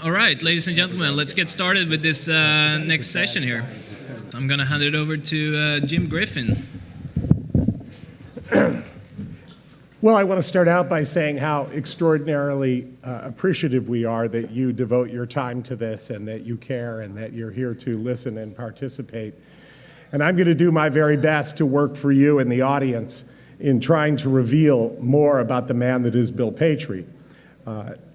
All right, ladies and gentlemen, let's get started with this next session here. I'm going to hand it over to Jim Griffin. Well, I want to start out by saying how extraordinarily appreciative we are that you devote your time to this and that you care and that you're here to listen and participate. And I'm going to do my very best to work for you and the audience in trying to reveal more about the man that is Bill Patry.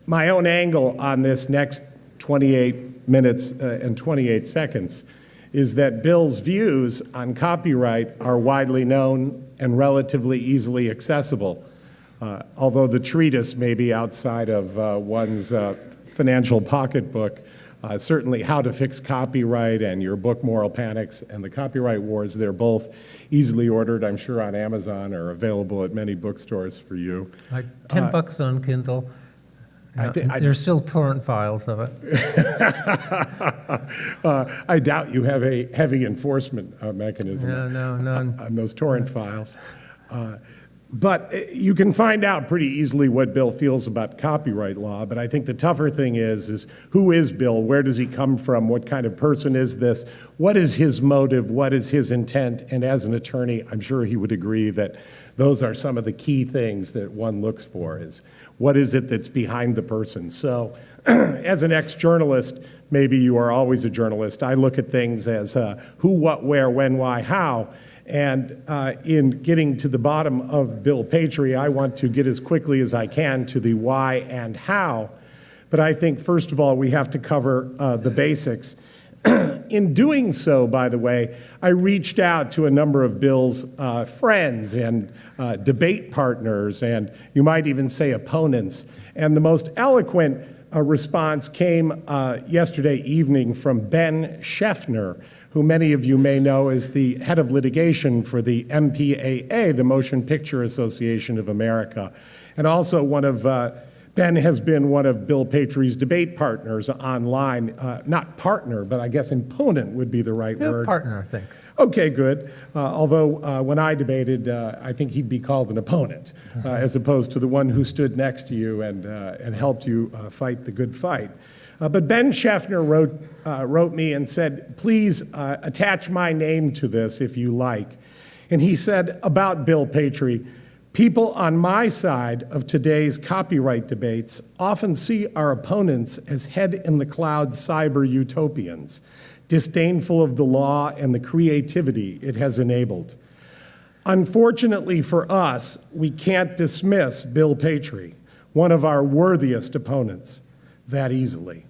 My own angle on this next 28 minutes and 28 seconds is that Bill's views on copyright are widely known and relatively easily accessible, although the treatise may be outside of one's financial pocketbook. Certainly How to Fix Copyright and your book Moral Panics and the Copyright Wars, they're both easily ordered, I'm sure, on Amazon or available at many bookstores for you. Like $10 on Kindle. There's still torrent files of it. I doubt you have a heavy enforcement mechanism on those torrent files. But you can find out pretty easily what Bill feels about copyright law, but I think the tougher thing is who is Bill? Where does he come from? What kind of person is this? What is his motive? What is his intent? And as an attorney, I'm sure he would agree that those are some of the key things that one looks for, is what is it that's behind the person? So as an ex-journalist, maybe you are always a journalist, I look at things as who, what, where, when, why, how. And in getting to the bottom of Bill Patry, I want to get as quickly as I can to the why and how. But I think, first of all, we have to cover the basics. In doing so, by the way, I reached out to a number of Bill's friends and debate partners, and you might even say opponents. And the most eloquent response came yesterday evening from Ben Scheffner, who many of you may know is the head of litigation for the MPAA, the Motion Picture Association of America, and also Ben has been one of Bill Patry's debate partners online. Not partner, but I guess opponent would be the right word. Partner, I think. Okay, good. Although when I debated, I think he'd be called an opponent, as opposed to the one who stood next to you and helped you fight the good fight. But Ben Scheffner wrote me and said, please attach my name to this if you like. And he said about Bill Patry, people on my side of today's copyright debates often see our opponents as head-in-the-cloud cyber utopians, disdainful of the law and the creativity it has enabled. Unfortunately for us, we can't dismiss Bill Patry, one of our worthiest opponents, that easily.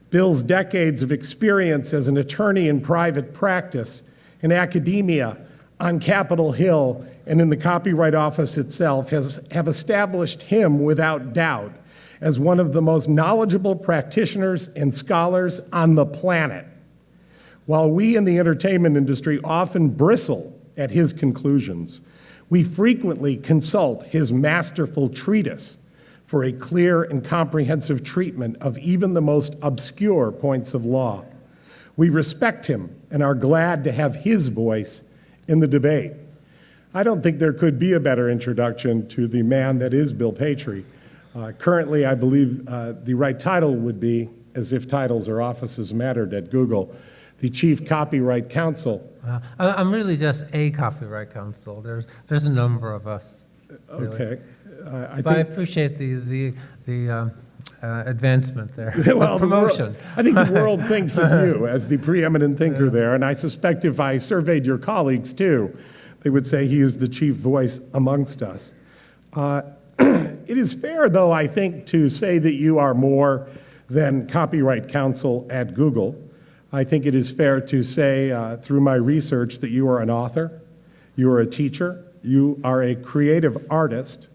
Bill's decades of experience as an attorney in private practice, in academia, on Capitol Hill, and in the Copyright Office itself have established him without doubt as one of the most knowledgeable practitioners and scholars on the planet. While we in the entertainment industry often bristle at his conclusions, we frequently consult his masterful treatise for a clear and comprehensive treatment of even the most obscure points of law. We respect him and are glad to have his voice in the debate. I don't think there could be a better introduction to the man that is Bill Patry. Currently, I believe the right title would be, as if titles or offices mattered at Google, the Chief Copyright Counsel. I'm really just a copyright counsel. There's a number of us. Really. Okay. I appreciate the advancement there, well, promotion. I think the world thinks of you as the preeminent thinker there, and I suspect if I surveyed your colleagues too, they would say he is the chief voice amongst us. It is fair, though, I think, to say that you are more than copyright counsel at Google. I think it is fair to say, through my research, that you are an author, you are a teacher, you are a creative artist,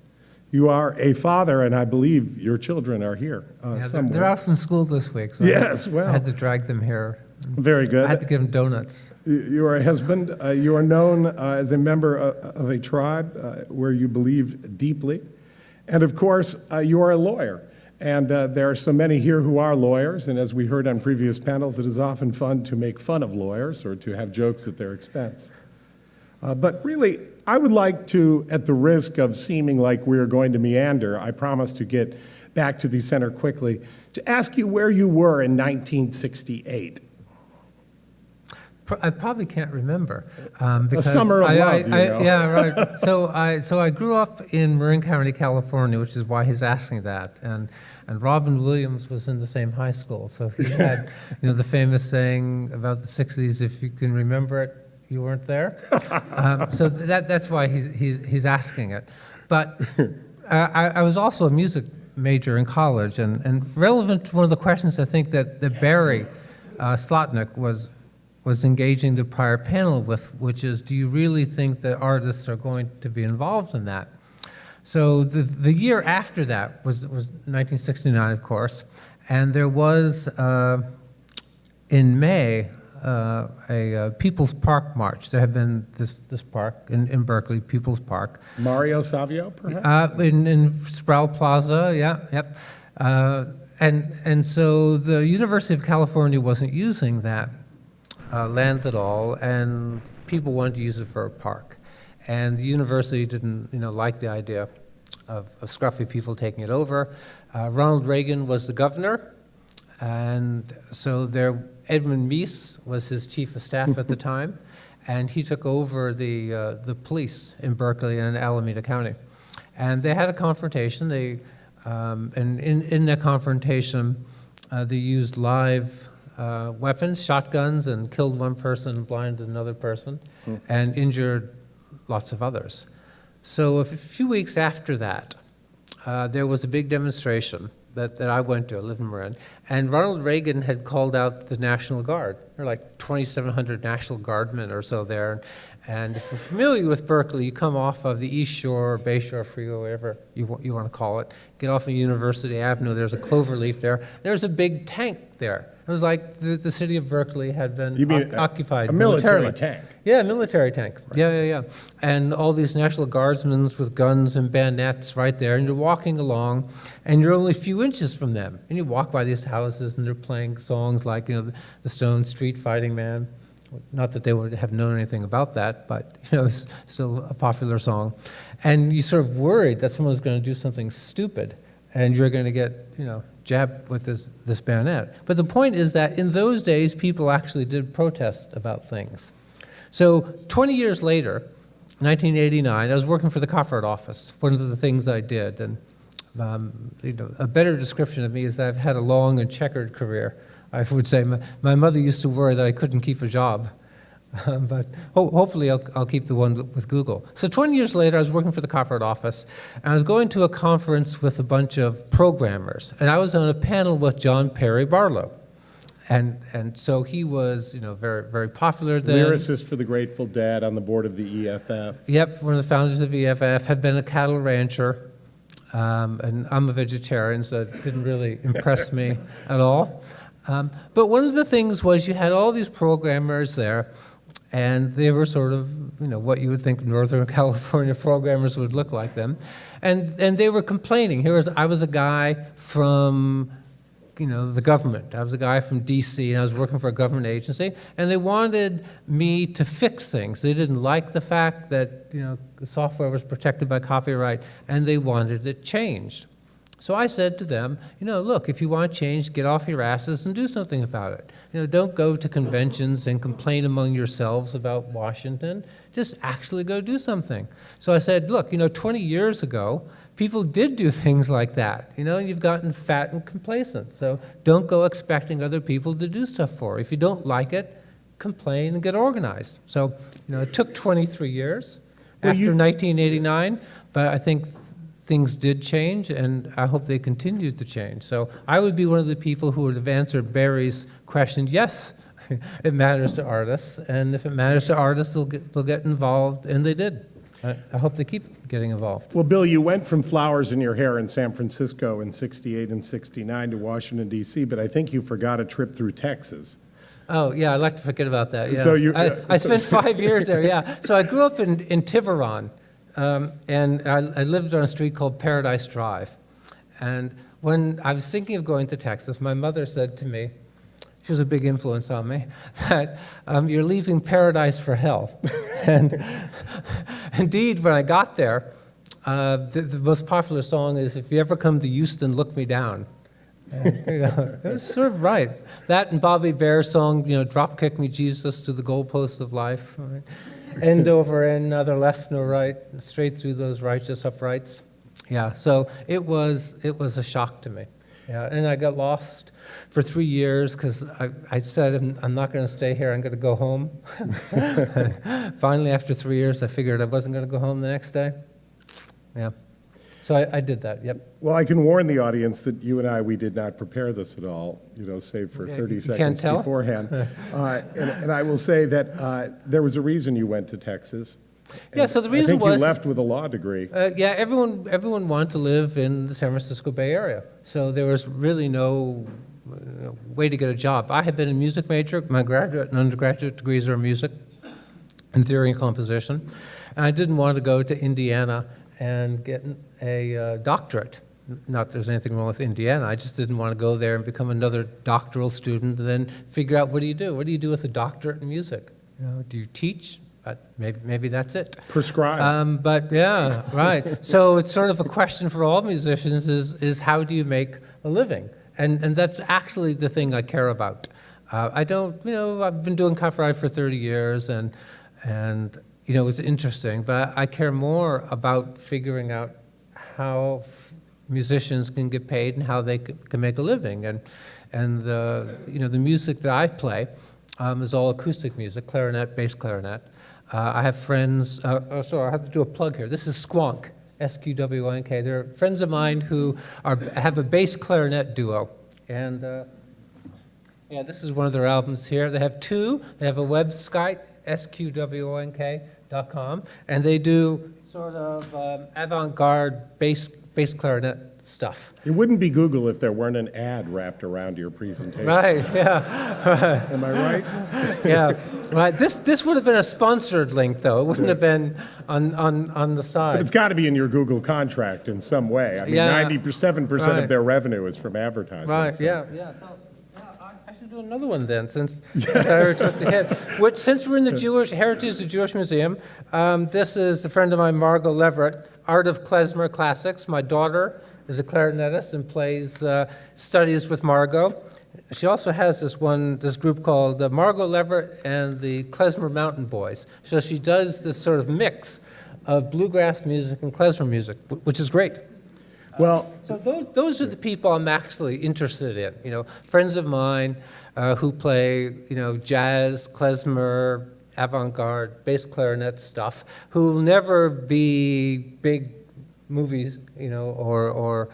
you are a father, and I believe your children are here somewhere. They're out from school this week, so yes, well, I had to drag them here. Very good. I had to give them donuts. You are a husband. You are known as a member of a tribe where you believe deeply. And of course, you are a lawyer. And there are so many here who are lawyers, and as we heard on previous panels, it is often fun to make fun of lawyers or to have jokes at their expense. But really, I would like to, at the risk of seeming like we're going to meander, I promise to get back to the center quickly to ask you where you were in 1968. I probably can't remember. A summer of love, you know. Yeah, right. So I grew up in Marin County, California, which is why he's asking that. And Robin Williams was in the same high school, so he had, the famous saying about the '60s: "If you can remember it, you weren't there." So that's why he's asking it. But I was also a music major in college, and relevant to one of the questions I think that Barry Slotnick was engaging the prior panel with, which is, do you really think that artists are going to be involved in that? So the year after that was 1969, of course, and there was, in May, a People's Park March. There had been this park in Berkeley, People's Park. Mario Savio, perhaps? In Sproul Plaza, yep. And so the University of California wasn't using that land at all, and people wanted to use it for a park. And the university didn't, like the idea of scruffy people taking it over. Ronald Reagan was the governor, and so Edmund Meese was his chief of staff at the time, and he took over the police in Berkeley and Alameda County. And they had a confrontation. And in that confrontation, they used live weapons, shotguns, and killed one person, blinded another person, and injured lots of others. So a few weeks after that, there was a big demonstration that I went to. I live in Marin, and Ronald Reagan had called out the National Guard. There were like 2,700 National Guardmen or so there. And if you're familiar with Berkeley, you come off of the East Shore, Bay Shore Freeway, whatever you want to call it, get off of University Avenue, there's a cloverleaf there. There's a big tank there. It was like the city of Berkeley had been occupied. A military militarily. tank. Yeah, military tank. Right. Yeah. And all these National Guardsmen with guns and bayonets right there, and you're walking along, and you're only a few inches from them. And you walk by these houses, and they're playing songs like, the Stones' Street Fighting Man. Not that they would have known anything about that, but, it's still a popular song. And you sort of worried that someone's going to do something stupid, and you're going to get, jabbed with this bayonet. But the point is that in those days, people actually did protest about things. So 20 years later, 1989, I was working for the Copyright Office. One of the things I did, and a better description of me is that I've had a long and checkered career. I would say my mother used to worry that I couldn't keep a job. But hopefully I'll keep the one with Google. So 20 years later, I was working for the Copyright Office, and I was going to a conference with a bunch of programmers, and I was on a panel with John Perry Barlow. And so he was, very, very popular then. Lyricist for the Grateful Dead, on the board of the EFF. Yep, one of the founders of EFF, had been a cattle rancher, and I'm a vegetarian, so it didn't really impress me at all. But one of the things was you had all these programmers there, and they were sort of, what you would think Northern California programmers would look like them. And they were complaining. I was a guy from, the government. I was a guy from D.C., and I was working for a government agency, and they wanted me to fix things. They didn't like the fact that, the software was protected by copyright, and they wanted it changed. So I said to them, look, if you want change, get off your asses and do something about it. Don't go to conventions and complain among yourselves about Washington. Just actually go do something. So I said, look, 20 years ago, people did do things like that, and you've gotten fat and complacent. So don't go expecting other people to do stuff for you. If you don't like it, complain and get organized. So, it took 23 years after 1989, but I think things did change, and I hope they continue to change. So I would be one of the people who would have answered Barry's question, yes, it matters to artists, and if it matters to artists, they'll get involved, and they did. I hope they keep getting involved. Well, Bill, you went from flowers in your hair in San Francisco in '68 and '69 to Washington, D.C., but I think you forgot a trip through Texas. Oh, yeah, I'd like to forget about that, yeah. So I spent 5 years there, yeah. So I grew up in Tiburon. And I lived on a street called Paradise Drive. And when I was thinking of going to Texas, my mother said to me, she was a big influence on me, that you're leaving paradise for hell. And indeed, when I got there, The most popular song is "If You Ever Come to Houston, Look Me Down." It's sort of right. That and Bobby Bear's song, "Drop Kick Me Jesus to the Goalpost of Life." Right? End over end, neither left nor right, straight through those righteous uprights. Yeah, so it was a shock to me. Yeah, and I got lost for 3 years because I said, I'm not going to stay here, I'm going to go home. Finally, after 3 years, I figured I wasn't going to go home the next day. Yeah. So I did that, yep. Well, I can warn the audience that you and we did not prepare this at all, save for 30 seconds beforehand. And I will say that there was a reason you went to Texas. Yeah, so the reason I think you left with a law degree. Yeah, everyone wanted to live in the San Francisco Bay Area. So there was really no way to get a job. I had been a music major. My graduate and undergraduate degrees are in music and theory and composition. And I didn't want to go to Indiana and get a doctorate. Not that there's anything wrong with Indiana. I just didn't want to go there and become another doctoral student and then figure out what do you do? What do you do with a doctorate in music? Do you teach? Maybe that's it. Prescribe. But yeah, right. So it's sort of a question for all musicians is how do you make a living? And that's actually the thing I care about. I've been doing copyright for 30 years and it's interesting, but I care more about figuring out how musicians can get paid and how they can make a living. And the music that I play is all acoustic music, clarinet, bass clarinet. I have friends, sorry, I have to do a plug here. This is Squonk, S-Q-W-O-N-K. They're friends of mine who have a bass clarinet duo. And this is one of their albums here. They have two. They have a website, sqwonk.com, and they do sort of avant-garde bass clarinet stuff. It wouldn't be Google if there weren't an ad wrapped around your presentation. Right, yeah. Am I right? Yeah, right. This would have been a sponsored link, though. It wouldn't have been on the side. But it's got to be in your Google contract in some way. I mean, 97% of their revenue is from advertising. Right, so. yeah. I should do another one then, since I already took the hit. Since we're in the Jewish Heritage of Jewish Museum, this is a friend of mine, Margot Leverett, Art of Klezmer Classics. My daughter is a clarinetist and studies with Margot. She also has this group called Margot Leverett and the Klezmer Mountain Boys. So she does this sort of mix of bluegrass music and klezmer music, which is great. Well, so those are the people I'm actually interested in. Friends of mine who play, jazz, klezmer, avant-garde, bass clarinet stuff, who'll never be big movies, or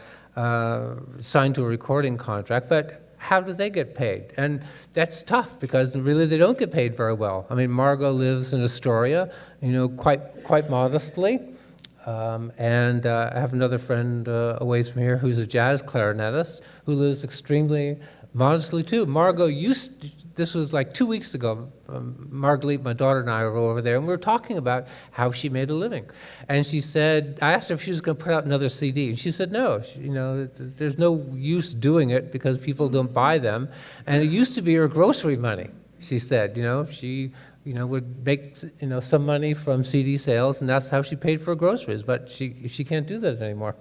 signed to a recording contract, but how do they get paid? And that's tough because really they don't get paid very well. I mean, Margot lives in Astoria, quite modestly. And I have another friend a ways from here who's a jazz clarinetist who lives extremely modestly too. Margot this was like 2 weeks ago, Marguerite, my daughter, and I were over there, and we were talking about how she made a living. And she said, I asked her if she was going to put out another CD, and she said no. There's no use doing it because people don't buy them. And it used to be her grocery money, she said. She would make some money from CD sales, and that's how she paid for her groceries. But she can't do that anymore.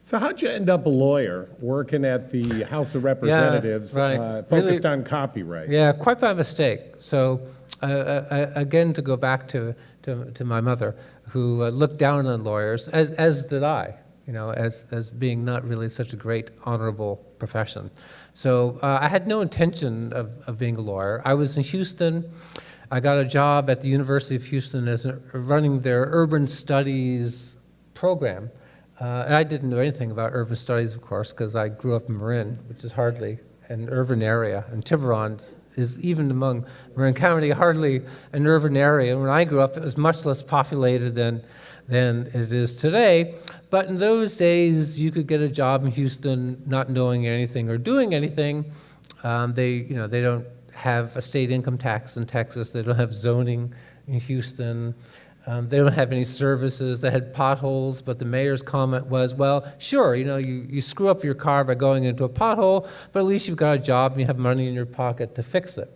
So how'd you end up a lawyer working at the House of Representatives, focused on copyright? Yeah, quite by mistake. So again, to go back to my mother, who looked down on lawyers, as did I, as being not really such a great, honorable profession. So I had no intention of being a lawyer. I was in Houston. I got a job at the University of Houston as running their urban studies program. And I didn't know anything about urban studies, of course, because I grew up in Marin, which is hardly an urban area. And Tiburon is, even among Marin County, hardly an urban area. And when I grew up, it was much less populated than it is today. But in those days, you could get a job in Houston not knowing anything or doing anything. They don't have a state income tax in Texas. They don't have zoning in Houston. They don't have any services. They had potholes, but the mayor's comment was, well, sure, you screw up your car by going into a pothole, but at least you've got a job and you have money in your pocket to fix it.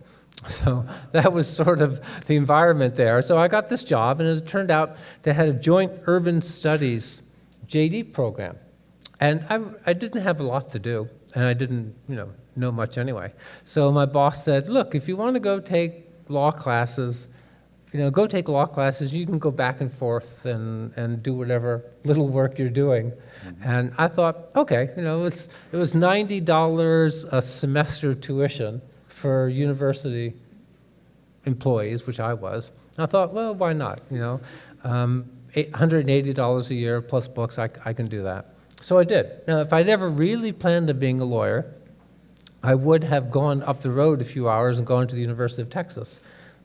So that was sort of the environment there. So I got this job, and as it turned out, they had a joint urban studies JD program. And I didn't have a lot to do, and I didn't know much anyway. So my boss said, look, if you want to go take law classes, go take law classes. You can go back and forth and do whatever little work you're doing. And I thought, okay, it was $90 a semester tuition for university employees, which I was. I thought, well, why not? $180 a year plus books, I can do that. So I did. Now, if I'd ever really planned on being a lawyer, I would have gone up the road a few hours and gone to the University of Texas.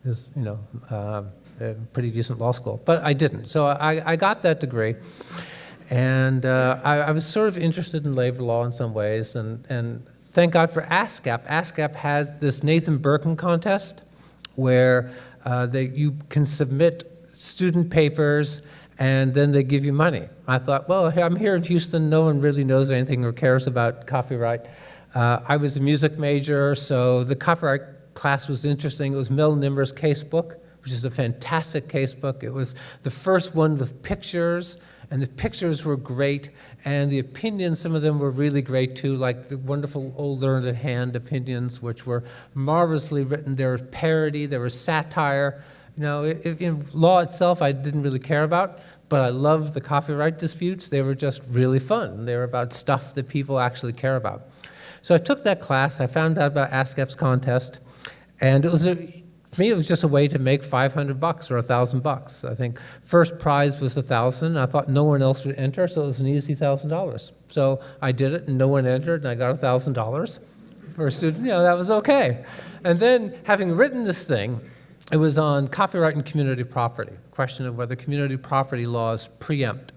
It's, a pretty decent law school. But I didn't. So I got that degree. And I was sort of interested in labor law in some ways. And thank God for ASCAP. ASCAP has this Nathan Birkin contest where you can submit student papers and then they give you money. I thought, well, I'm here in Houston. No one really knows anything or cares about copyright. I was a music major, so the copyright class was interesting. It was Mel Nimmer's casebook, which is a fantastic casebook. It was the first one with pictures, and the pictures were great, and the opinions, some of them were really great too, like the wonderful old learned at hand opinions, which were marvelously written. There was parody, there was satire. Law itself I didn't really care about, but I loved the copyright disputes. They were just really fun. They were about stuff that people actually care about. So I took that class. I found out about ASCAP's contest, and for me, it was just a way to make $500 or $1,000. I think first prize was $1,000. I thought no one else would enter, so it was an easy $1,000. So I did it, and no one entered, and I got $1,000 for a student. That was okay. And then, having written this thing, it was on copyright and community property, question of whether community property laws preempt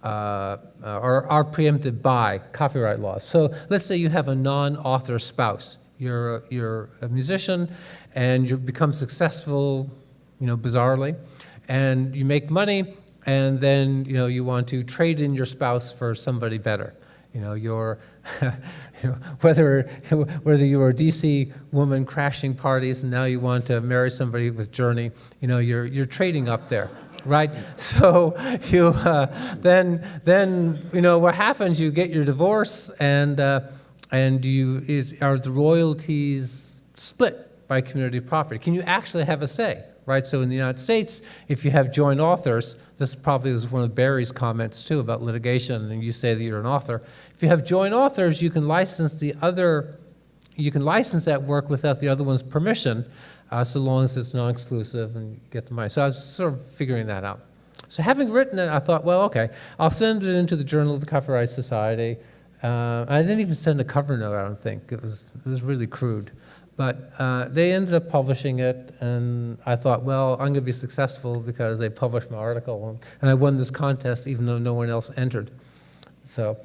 or are preempted by copyright laws. So let's say you have a non-author spouse. You're a musician, and you become successful, bizarrely, and you make money, and then you want to trade in your spouse for somebody better. Whether you're a DC woman crashing parties and now you want to marry somebody with Journey, you're trading up there, right? So you then what happens? You get your divorce, and are the royalties split by community property? Can you actually have a say? Right, so in the United States, if you have joint authors, this probably was one of Barry's comments too about litigation, and you say that you're an author. If you have joint authors, you can license that work without the other one's permission, so long as it's non-exclusive and you get the money. So I was sort of figuring that out. So having written it, I thought, well, okay, I'll send it into the Journal of the Copyright Society. I didn't even send a cover note, I don't think. It was really crude. But they ended up publishing it, and I thought, well, I'm going to be successful because they published my article, and I won this contest even though no one else entered. So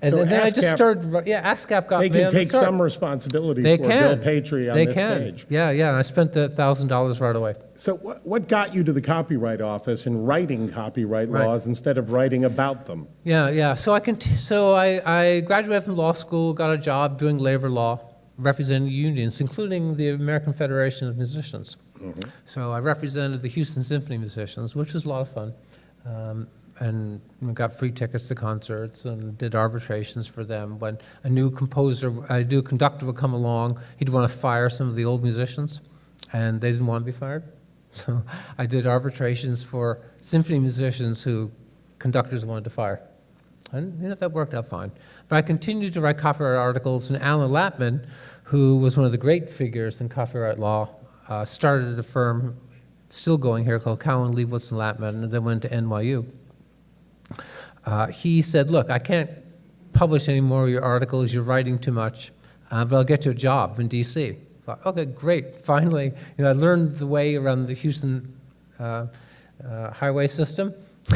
then I just started, ASCAP got me on the start. They can take some responsibility for Bill Patry on this stage. Yeah, and I spent the $1,000 right away. So what got you to the Copyright Office and writing copyright laws instead of writing about them? Yeah. So I graduated from law school, got a job doing labor law, representing unions, including the American Federation of Musicians. Mm-hmm. So I represented the Houston Symphony musicians, which was a lot of fun, and got free tickets to concerts and did arbitrations for them. When a new conductor would come along, he'd want to fire some of the old musicians, and they didn't want to be fired. So I did arbitrations for symphony musicians who conductors wanted to fire. And that worked out fine. But I continued to write copyright articles, and Alan Lapman, who was one of the great figures in copyright law, started a firm still going here called Cowan, Leibowitz, and Lapman, and then went to NYU. He said, look, I can't publish any more of your articles, you're writing too much, but I'll get you a job in DC. I thought, okay, great, finally. I learned the way around the Houston highway system,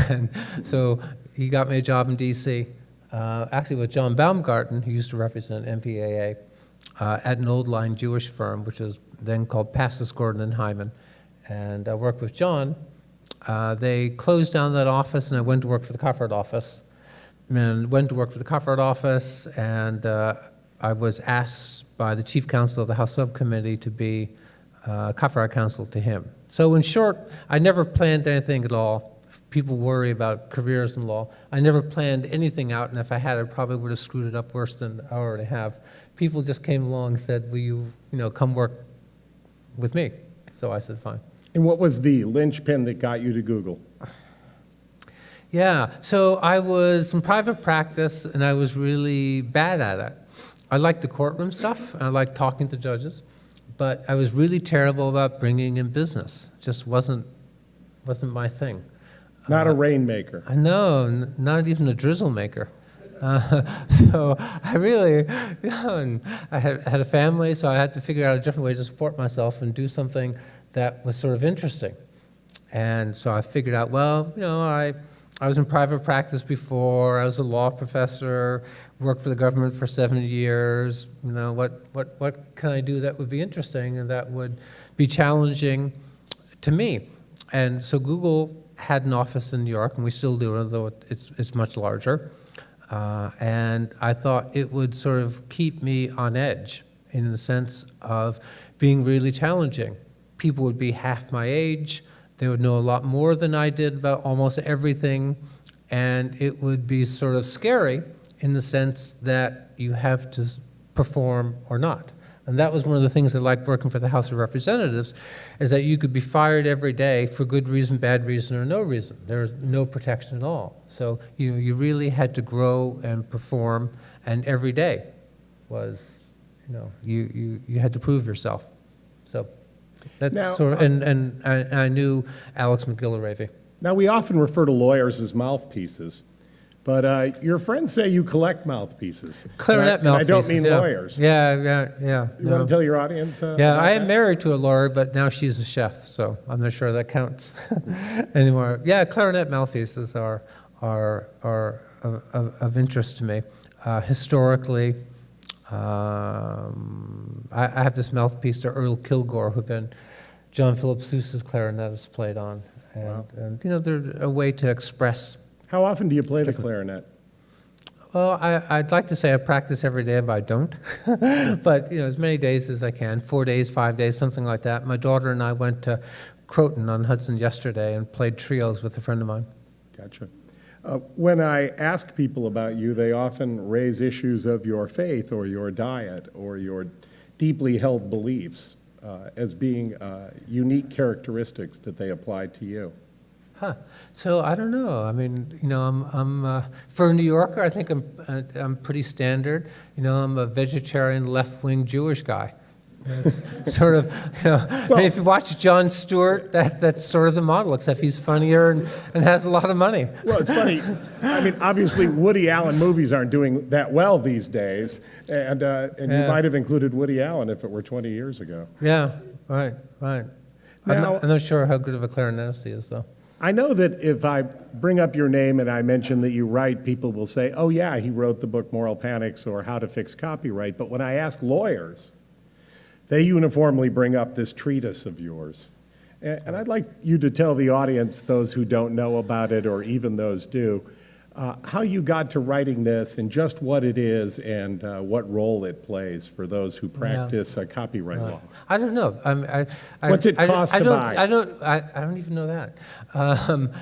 and so he got me a job in D.C., actually with John Baumgarten, who used to represent MPAA, at an old line Jewish firm, which was then called Pastis, Gordon, and Hyman. And I worked with John. They closed down that office, and I went to work for the Copyright Office. And I was asked by the chief counsel of the House Subcommittee to be copyright counsel to him. So in short, I never planned anything at all. People worry about careers in law. I never planned anything out, and if I had, I probably would have screwed it up worse than I already have. People just came along and said, will you come work with me? So I said, fine. And what was the linchpin that got you to Google? Yeah, so I was in private practice, and I was really bad at it. I liked the courtroom stuff, and I liked talking to judges, but I was really terrible about bringing in business. Just wasn't my thing. Not a rainmaker. No, not even a drizzle maker. So I really, and I had a family, so I had to figure out a different way to support myself and do something that was sort of interesting. And so I figured out, well, I was in private practice before. I was a law professor, worked for the government for 7 years. What can I do that would be interesting and that would be challenging to me? And so Google had an office in New York, and we still do, although it's much larger. And I thought it would sort of keep me on edge in the sense of being really challenging. People would be half my age. They would know a lot more than I did about almost everything, and it would be sort of scary in the sense that you have to perform or not. And that was one of the things I liked working for the House of Representatives, is that you could be fired every day for good reason, bad reason, or no reason. There was no protection at all. So you really had to grow and perform, and every day was, you had to prove yourself. So that's now, sort of, and I knew Alex McGillivray. Now, we often refer to lawyers as mouthpieces, but your friends say you collect mouthpieces. Clarinet mouthpieces. I don't mean yeah. lawyers. Yeah. You want to tell your audience? Yeah, I am married to a lawyer, but now she's a chef, so I'm not sure that counts anymore. Yeah, clarinet mouthpieces are of interest to me. Historically, I have this mouthpiece to Earl Kilgore, who then John Philip Sousa's clarinetist played on, and they're a way to express. How often do you play the clarinet? Well, I'd like to say I practice every day, but I don't. But as many days as I can, 4 days, 5 days, something like that. My daughter and I went to Croton on Hudson yesterday and played trios with a friend of mine. Gotcha. When I ask people about you, they often raise issues of your faith or your diet or your deeply held beliefs as being unique characteristics that they apply to you. So I don't know. I mean, I'm for a New Yorker, I think I'm pretty standard. I'm a vegetarian, left-wing Jewish guy. It's sort of, if you watch Jon Stewart, that's sort of the model, except he's funnier and has a lot of money. Well, it's funny. I mean, obviously, Woody Allen movies aren't doing that well these days, and you might have included Woody Allen if it were 20 years ago. Yeah, right. Now, I'm not sure how good of a clarinetist he is, though. I know that if I bring up your name and I mention that you write, people will say, oh, yeah, he wrote the book Moral Panics or How to Fix Copyright. But when I ask lawyers, they uniformly bring up this treatise of yours. And I'd like you to tell the audience, those who don't know about it or even those do, how you got to writing this and just what it is and what role it plays for those who practice copyright law. I don't know. What's it cost to buy? I don't even know that.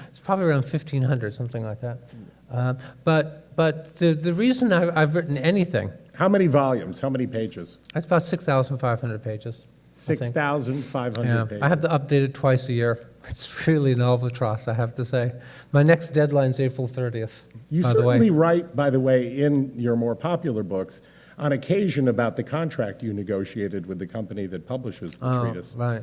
It's probably around $1,500, something like that. But the reason I've written anything. How many volumes? How many pages? It's about 6,500 pages. 6,500 pages. I have to update it twice a year. It's really an albatross, I have to say. My next deadline's April 30th. You certainly write, by the way, in your more popular books, on occasion about the contract you negotiated with the company that publishes the treatise. Right.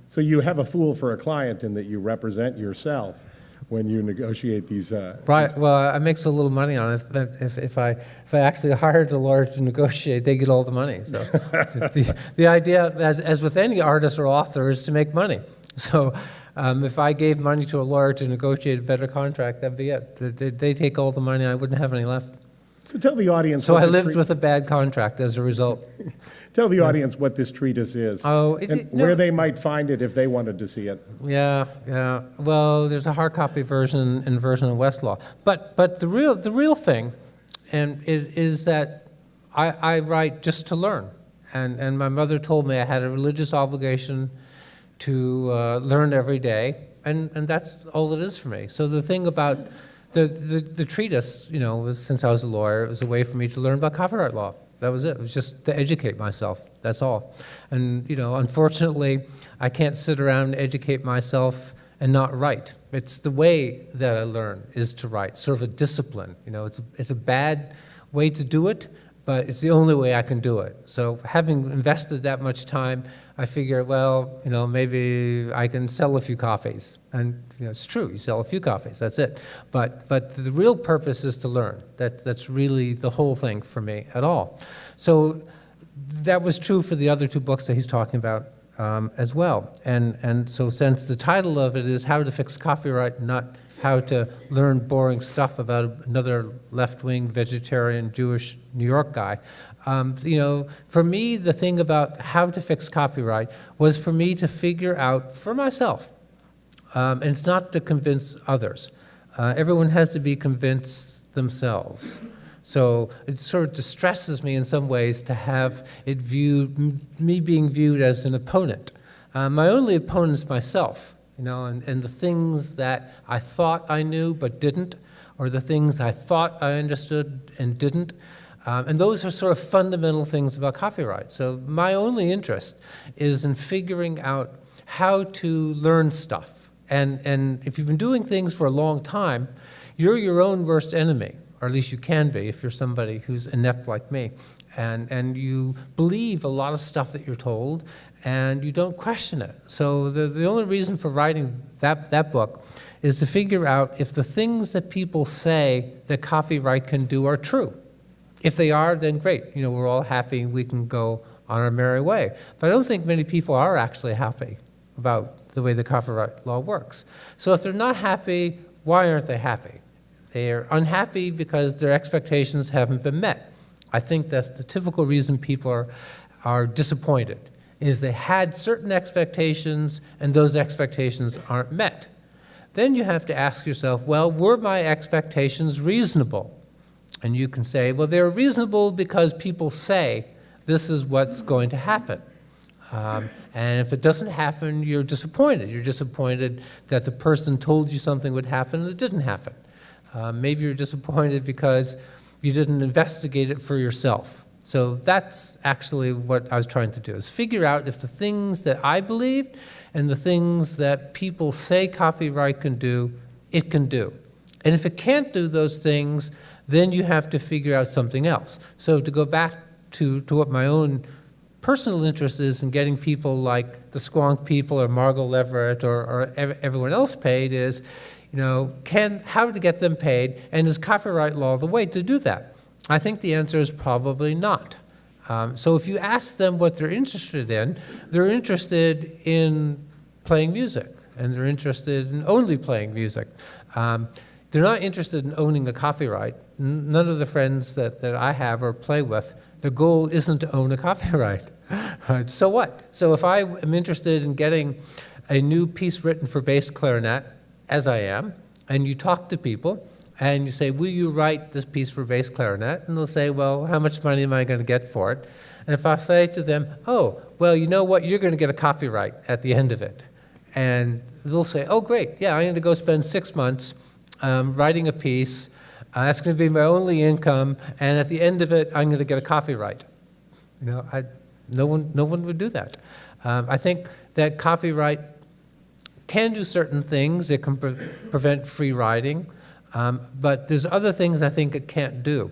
So you have a fool for a client in that you represent yourself when you negotiate these. Right. Well, I make so little money on it. If I actually hired a lawyer to negotiate, they get all the money. So the idea, as with any artist or author, is to make money. So if I gave money to a lawyer to negotiate a better contract, that'd be it. They take all the money, I wouldn't have any left. So tell the audience. So I lived with a bad contract as a result. Tell the audience what this treatise is and where they might find it if they wanted to see it. Yeah. Well, there's a hard copy version and version of Westlaw. But the real thing is that I write just to learn. And my mother told me I had a religious obligation to learn every day, and that's all it is for me. So the thing about the treatise, since I was a lawyer, it was a way for me to learn about copyright law. That was it. It was just to educate myself. That's all. And, unfortunately, I can't sit around and educate myself and not write. It's the way that I learn is to write, sort of a discipline. It's a bad way to do it, but it's the only way I can do it. So having invested that much time, I figure, well, maybe I can sell a few copies. And it's true, you sell a few copies, that's it. But the real purpose is to learn. That's really the whole thing for me at all. So that was true for the other two books that he's talking about as well. And so since the title of it is How to Fix Copyright, not how to learn boring stuff about another left-wing, vegetarian, Jewish New York guy. For me, the thing about how to fix copyright was for me to figure out for myself. And it's not to convince others. Everyone has to be convinced themselves. So it sort of distresses me in some ways to have me being viewed as an opponent. My only opponent is myself. And the things that I thought I knew but didn't, or the things I thought I understood and didn't. And those are sort of fundamental things about copyright. So my only interest is in figuring out how to learn stuff. And if you've been doing things for a long time, you're your own worst enemy, or at least you can be if you're somebody who's inept like me. And you believe a lot of stuff that you're told, and you don't question it. So the only reason for writing that book is to figure out if the things that people say that copyright can do are true. If they are, then great. We're all happy. We can go on our merry way. But I don't think many people are actually happy about the way the copyright law works. So if they're not happy, why aren't they happy? They're unhappy because their expectations haven't been met. I think that's the typical reason people are disappointed, is they had certain expectations and those expectations aren't met. Then you have to ask yourself, well, were my expectations reasonable? And you can say, well, they're reasonable because people say this is what's going to happen. And if it doesn't happen, you're disappointed. You're disappointed that the person told you something would happen and it didn't happen. Maybe you're disappointed because you didn't investigate it for yourself. So that's actually what I was trying to do, is figure out if the things that I believed and the things that people say copyright can do, it can do. And if it can't do those things, then you have to figure out something else. So to go back to what my own personal interest is in getting people like the Squonk people or Margot Leverett or everyone else paid is, how to get them paid, and is copyright law the way to do that? I think the answer is probably not. So if you ask them what they're interested in, they're interested in playing music, and they're interested in only playing music. They're not interested in owning a copyright. None of the friends that I have or play with, their goal isn't to own a copyright. So what? So if I am interested in getting a new piece written for bass clarinet, as I am, and you talk to people, and you say, will you write this piece for bass clarinet? And they'll say, well, how much money am I going to get for it? And if I say to them, oh, well, you know what? You're going to get a copyright at the end of it. And they'll say, oh, great. Yeah, I'm going to go spend 6 months writing a piece. That's going to be my only income. And at the end of it, I'm going to get a copyright. No one would do that. I think that copyright can do certain things. It can prevent free riding. But there's other things I think it can't do.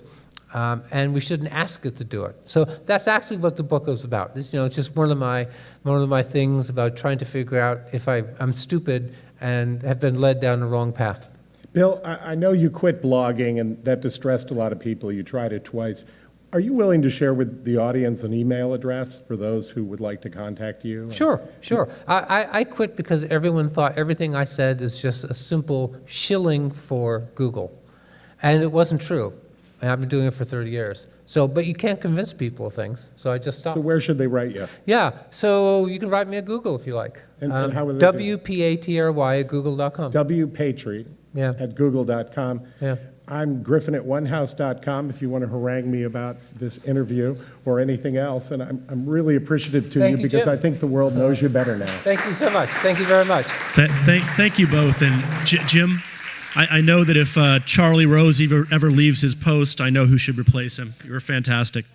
And we shouldn't ask it to do it. So that's actually what the book is about. It's just one of my things about trying to figure out if I'm stupid and have been led down the wrong path. Bill, I know you quit blogging, and that distressed a lot of people. You tried it twice. Are you willing to share with the audience an email address for those who would like to contact you? Sure. I quit because everyone thought everything I said is just a simple shilling for Google. And it wasn't true. And I've been doing it for 30 years. But you can't convince people of things, so I just stopped. So where should they write you? Yeah, so you can write me at Google if you like. And how would they WPATRY at google.com. WPatry at google.com. Yeah. I'm Griffin at OneHouse.com if you want to harangue me about this interview or anything else. And I'm really appreciative to Thank you you, because Jim. I think the world knows you better now. Thank you so much. Thank you very much. Thank you both. And Jim, I know that if Charlie Rose ever leaves his post, I know who should replace him. You were fantastic.